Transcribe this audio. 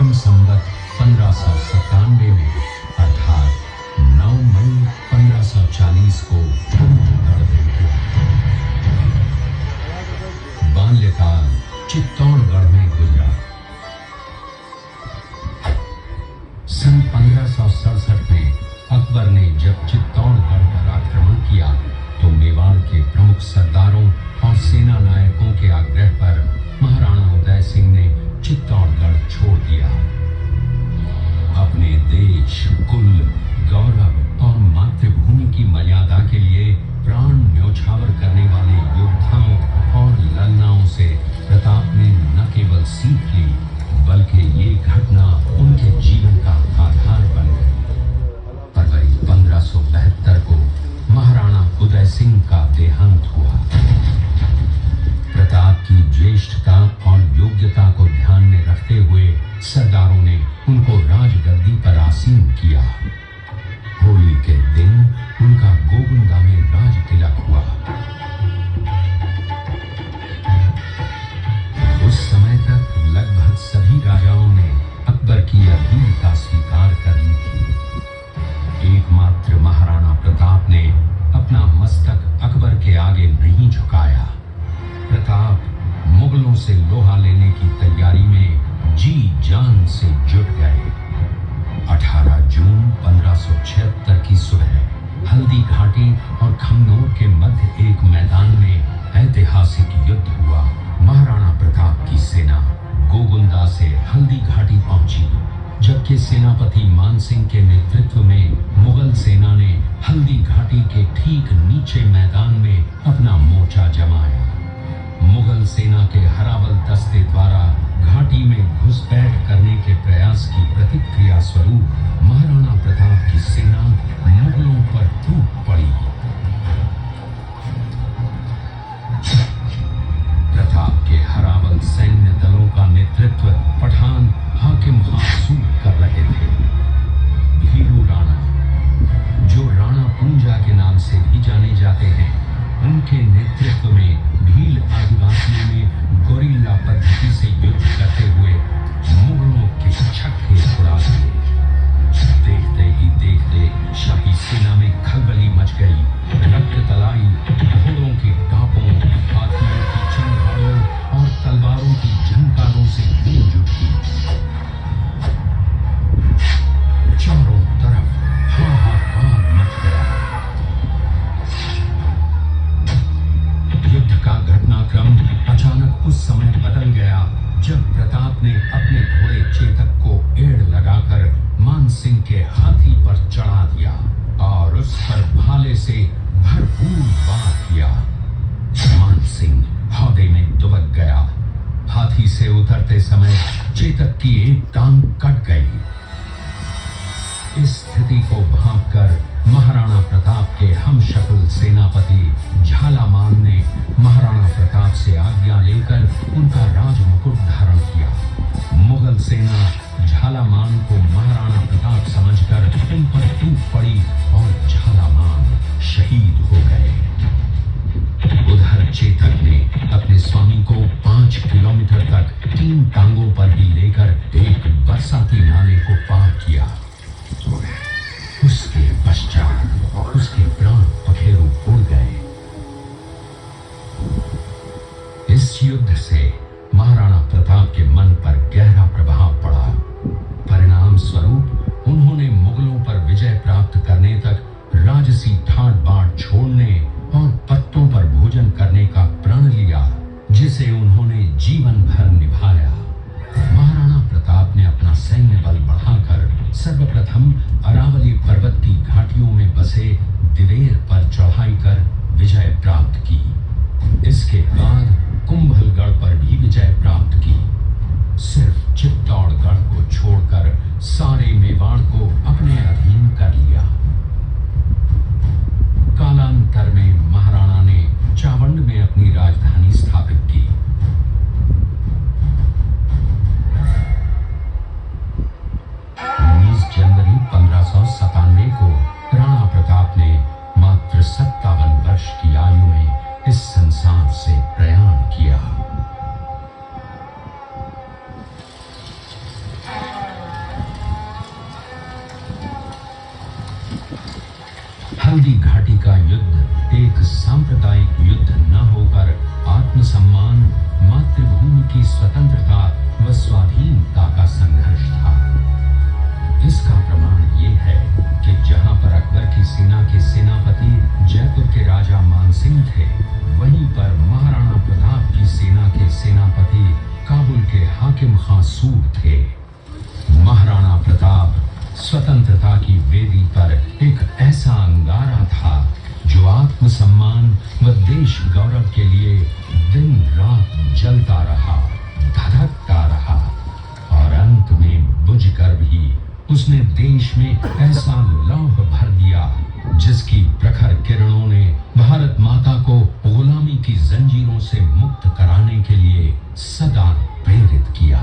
विक्रम संवत 1597 में अर्थात 9 मई 1540 को चित्तौड़गढ़ में हुआ। बाल्यकाल चित्तौड़गढ़ में गुजरा। सन 1567 में अकबर ने जब चित्तौड़गढ़ पर आक्रमण किया तो मेवाड़ के प्रमुख सरदारों और सेना नायकों के आग्रह पर महाराणा उदय सिंह ने चित्तौड़गढ़ छोड़ दिया। अपने देश, कुल, गौरव और मातृभूमि की मर्यादा के लिए प्राण न्योछावर करने वाले योद्धाओं और ललनाओं से प्रताप ने न केवल सीख ली बल्कि ये घटना उनके जीवन का आधार बन गई। फरवरी 1572 को महाराणा उदय सिंह का देहांत हुआ। प्रताप की ज्येष्ठता और योग्यता को ध्यान में रखते हुए सरदारों ने उनको राजगद्दी पर आसीन किया। होली के दिन उनका गोगुंदा में राज तिलक हुआ। उस समय तक लगभग सभी राजाओं ने अकबर की अधीनता स्वीकार कर ली थी। एकमात्र महाराणा प्रताप ने अपना मस्तक अकबर के आगे नहीं झुकाया। प्रताप मुगलों से लोहा लेने की तैयारी में जी जान से जुट गए। 18 जून 1576 की सुबह हल्दी घाटी और खमनोर के मध्य एक मैदान में ऐतिहासिक युद्ध हुआ। महाराणा प्रताप की सेना गोगुंदा से हल्दी घाटी पहुंची, जबकि सेनापति मानसिंह के नेतृत्व में मुगल सेना ने हल्दी घाटी के ठीक नीचे मैदान में अपना मोर्चा जमाया। मुगल सेना के हरावल दस्ते द्वारा घाटी में घुसपैठ करने के प्रयास की प्रतिक्रिया स्वरूप महाराणा प्रताप की सेना मुगलों पर टूट पड़ी। प्रताप के हरावल सैन्य दलों का नेतृत्व पठान हाकिम हासूर कर रहे थे। भीलू राणा, जो राणा पूंजा के नाम से भी जाने जाते हैं, उनके नेतृत्व में भील आदिवासियों ने गोरिल्ला पद्धति से युद्ध करते हुए मुगलों के छक्के उड़ा दिए। देखते ही देखते शाही सेना में खलबली मच गई। रक्त तलाई घोड़ों के टापों, हाथियों की चंगारों और तलवारों की झंकारों से गूंज उठी। चारों तरफ हाहाकार मच गया। युद्ध का घटनाक्रम अचानक उस समय बदल गया जब प्रताप ने अपने घोड़े चेतक को एड़ लगाकर मानसिंह के हाथी पर चढ़ा दिया और उस पर भाले से भरपूर वार किया। मानसिंह हौदे में दुबक गया। हाथी से उतरते समय चेतक की एक टांग कट गई। इस स्थिति को भांपकर महाराणा प्रताप के हमशक्ल सेनापति झालामान ने महाराणा प्रताप से आज्ञा लेकर उनका राजमुकुट धारण किया। मुगल सेना झालामान को महाराणा प्रताप समझकर उन पर टूट पड़ी और झालामान शहीद हो गए। उधर चेतक ने अपने स्वामी को 5 किलोमीटर तक 3 टांगों पर ही लेकर एक बरसाती नाले को पार किया। उसके पश्चात उसके प्राण पखेरु उड़ गए। इस युद्ध से महाराणा प्रताप के मन पर गहरा प्रभाव पड़ा। परिणाम स्वरूप उन्होंने मुगलों पर विजय प्राप्त करने तक राजसी ठाट बाट छोड़ने और पत्तों पर भोजन करने का प्रण लिया, जिसे उन्होंने जीवन भर निभाया। महाराणा प्रताप ने अपना सैन्य बल बढ़ाकर सर्वप्रथम अरावली पर्वत की घाटियों में बसे दिवेर पर चढ़ाई कर विजय प्राप्त की। इसके बाद कुंभलगढ़ पर भी विजय प्राप्त की। सिर्फ चित्तौड़गढ़ को छोड़कर सारे मेवाड़ को अपने अधीन कर लिया। कालांतर में महाराणा ने चावंड में अपनी राजधानी स्थापित की। 19 जनवरी 1597 को राणा प्रताप ने मात्र 57 वर्ष की आयु में इस संसार से प्रयाण किया। हल्दी घाटी का युद्ध एक सांप्रदायिक युद्ध न होकर आत्मसम्मान, मातृभूमि की स्वतंत्रता व स्वाधीनता का संघर्ष था। इसका प्रमाण ये है कि जहां पर अकबर की सेना के सेनापति जयपुर के राजा मानसिंह थे, वहीं पर महाराणा प्रताप की सेना के सेनापति काबुल के हाकिम खां सूर थे। महाराणा प्रताप स्वतंत्रता की वेदी पर एक ऐसा अंगारा था जो आत्मसम्मान व देश गौरव के लिए दिन रात जलता रहा, धधकता रहा और अंत में बुझकर भी उसने देश में ऐसा लौह भर दिया जिसकी प्रखर किरणों ने भारत माता को गुलामी की जंजीरों से मुक्त कराने के लिए सदा प्रेरित किया।